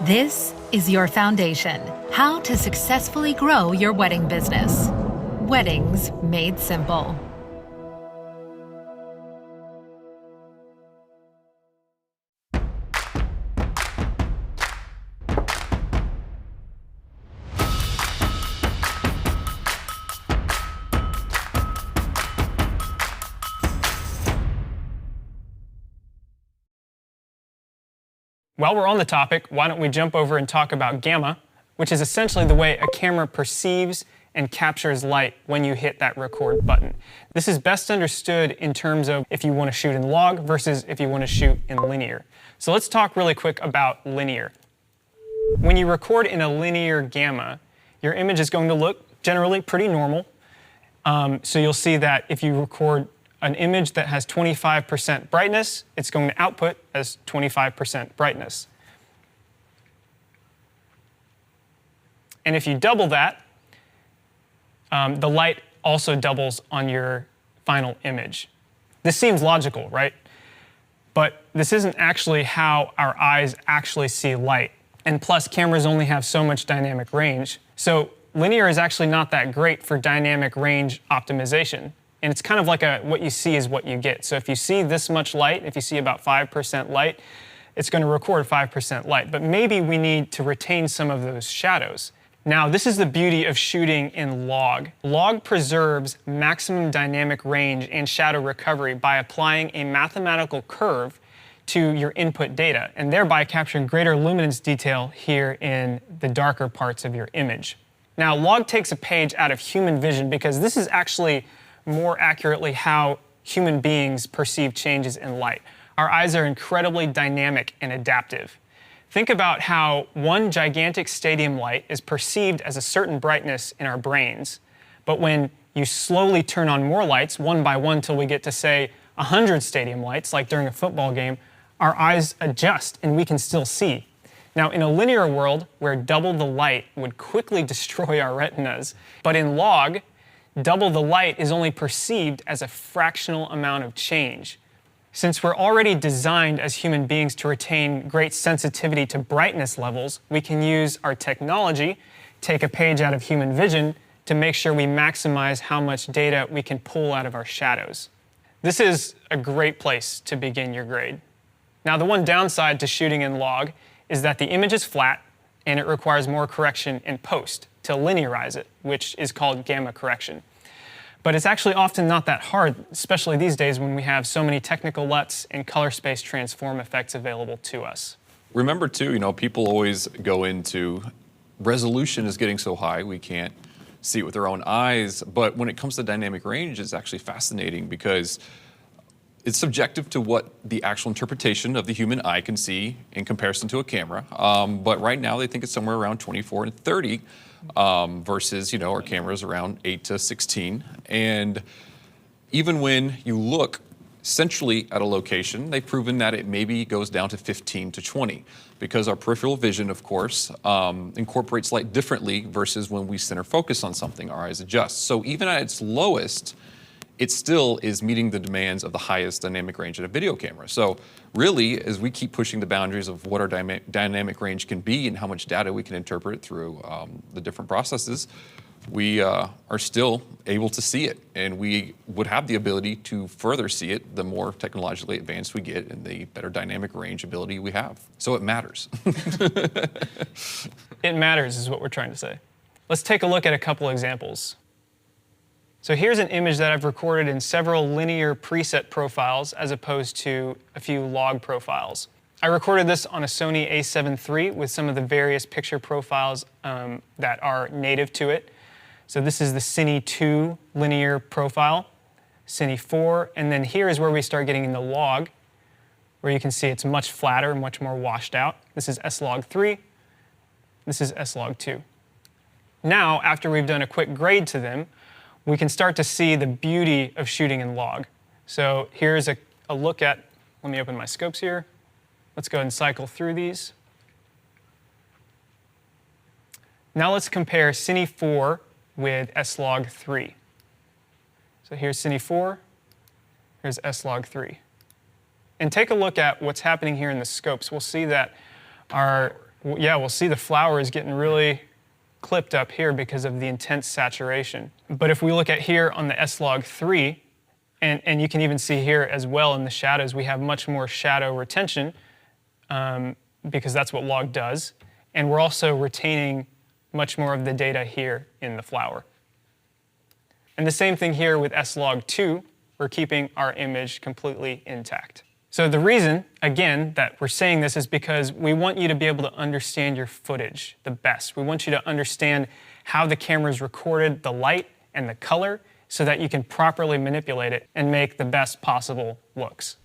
This is your foundation. How to successfully grow your wedding business. Weddings Made Simple. While we're on the topic, why don't we jump over and talk about gamma, which is essentially the way a camera perceives and captures light when you hit that record button. This is best understood in terms of if you want to shoot in log versus if you want to shoot in linear. So let's talk really quick about linear. When you record in a linear gamma, your image is going to look generally pretty normal. So you'll see that if you record an image that has 25% brightness, it's going to output as 25% brightness. And if you double that, the light also doubles on your final image. This seems logical, right? But this isn't actually how our eyes actually see light. And plus, cameras only have so much dynamic range. So linear is actually not that great for dynamic range optimization. And it's kind of like what you see is what you get. So if you see this much light, if you see about 5% light, it's going to record 5% light. But maybe we need to retain some of those shadows. Now, this is the beauty of shooting in log. Log preserves maximum dynamic range and shadow recovery by applying a mathematical curve to your input data, and thereby capturing greater luminance detail here in the darker parts of your image. Now, log takes a page out of human vision because this is actually more accurately how human beings perceive changes in light. Our eyes are incredibly dynamic and adaptive. Think about how one gigantic stadium light is perceived as a certain brightness in our brains, but when you slowly turn on more lights, one by one till we get to, say, 100 stadium lights, like during a football game, our eyes adjust and we can still see. Now, in a linear world where double the light would quickly destroy our retinas, but in log, double the light is only perceived as a fractional amount of change. Since we're already designed as human beings to retain great sensitivity to brightness levels, we can use our technology, take a page out of human vision, to make sure we maximize how much data we can pull out of our shadows. This is a great place to begin your grade. Now, the one downside to shooting in log is that the image is flat and it requires more correction in post to linearize it, which is called gamma correction. But it's actually often not that hard, especially these days when we have so many technical LUTs and color space transform effects available to us. Remember too, people always go into resolution is getting so high we can't see it with our own eyes, but when it comes to dynamic range, it's actually fascinating because it's subjective to what the actual interpretation of the human eye can see in comparison to a camera. But right now they think it's somewhere around 24 and 30 versus, our camera's around 8 to 16. And even when you look centrally at a location, they've proven that it maybe goes down to 15 to 20 because our peripheral vision, of course, incorporates light differently versus when we center focus on something, our eyes adjust. So even at its lowest, it still is meeting the demands of the highest dynamic range in a video camera. So really, as we keep pushing the boundaries of what our dynamic range can be and how much data we can interpret through the different processes, we are still able to see it. And we would have the ability to further see it the more technologically advanced we get and the better dynamic range ability we have. So it matters. It matters is what we're trying to say. Let's take a look at a couple examples. So here's an image that I've recorded in several linear preset profiles as opposed to a few log profiles. I recorded this on a Sony a7 III with some of the various picture profiles that are native to it. So this is the Cine 2 linear profile, Cine 4, and then here is where we start getting into log, where you can see it's much flatter, much more washed out. This is S-Log 3, this is S-Log 2. Now, after we've done a quick grade to them, we can start to see the beauty of shooting in log. So here's a look at, let me open my scopes here. Let's go ahead and cycle through these. Now let's compare Cine 4 with S-Log 3. So here's Cine 4, here's S-Log 3. And take a look at what's happening here in the scopes. We'll see that our yeah, we'll see the flower is getting really clipped up here because of the intense saturation. But if we look at here on the S-Log3, and you can even see here as well in the shadows, we have much more shadow retention because that's what log does. And we're also retaining much more of the data here in the flower. And the same thing here with S-Log2, we're keeping our image completely intact. So the reason, again, that we're saying this is because we want you to be able to understand your footage the best. We want you to understand how the camera's recorded the light and the color so that you can properly manipulate it and make the best possible looks.